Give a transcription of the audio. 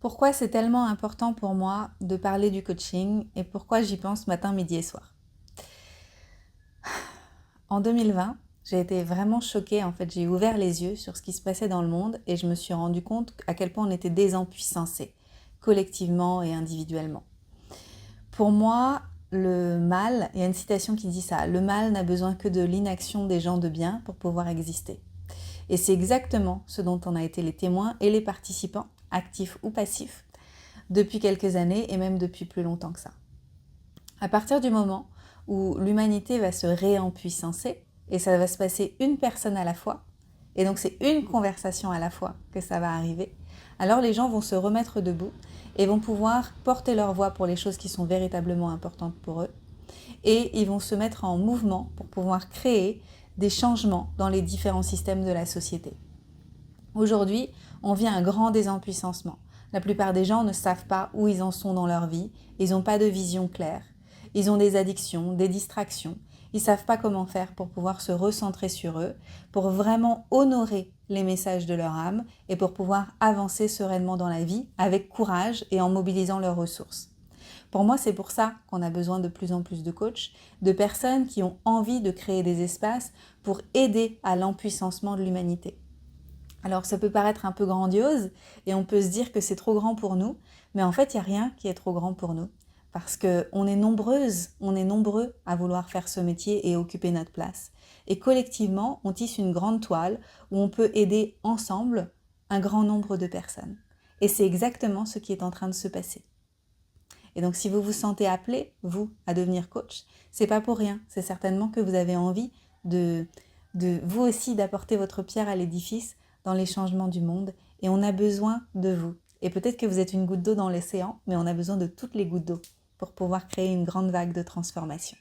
Pourquoi c'est tellement important pour moi de parler du coaching et pourquoi j'y pense matin, midi et soir. En 2020, j'ai été vraiment choquée, en fait, j'ai ouvert les yeux sur ce qui se passait dans le monde et je me suis rendu compte à quel point on était désempuissancés, collectivement et individuellement. Pour moi, le mal, il y a une citation qui dit ça, le mal n'a besoin que de l'inaction des gens de bien pour pouvoir exister. Et c'est exactement ce dont on a été les témoins et les participants, actifs ou passifs, depuis quelques années et même depuis plus longtemps que ça. À partir du moment où l'humanité va se réempuissancer, et ça va se passer une personne à la fois, et donc c'est une conversation à la fois que ça va arriver, alors les gens vont se remettre debout et vont pouvoir porter leur voix pour les choses qui sont véritablement importantes pour eux, et ils vont se mettre en mouvement pour pouvoir créer des changements dans les différents systèmes de la société. Aujourd'hui, on vit un grand désempuissancement. La plupart des gens ne savent pas où ils en sont dans leur vie, ils n'ont pas de vision claire, ils ont des addictions, des distractions, ils ne savent pas comment faire pour pouvoir se recentrer sur eux, pour vraiment honorer les messages de leur âme et pour pouvoir avancer sereinement dans la vie avec courage et en mobilisant leurs ressources. Pour moi, c'est pour ça qu'on a besoin de plus en plus de coachs, de personnes qui ont envie de créer des espaces pour aider à l'empuissancement de l'humanité. Alors ça peut paraître un peu grandiose et on peut se dire que c'est trop grand pour nous, mais en fait il n'y a rien qui est trop grand pour nous. Parce qu'on est nombreuses, on est nombreux à vouloir faire ce métier et occuper notre place. Et collectivement, on tisse une grande toile où on peut aider ensemble un grand nombre de personnes. Et c'est exactement ce qui est en train de se passer. Et donc si vous vous sentez appelé, vous, à devenir coach, c'est pas pour rien. C'est certainement que vous avez envie de vous aussi d'apporter votre pierre à l'édifice dans les changements du monde. Et on a besoin de vous. Et peut-être que vous êtes une goutte d'eau dans l'océan, mais on a besoin de toutes les gouttes d'eau pour pouvoir créer une grande vague de transformation.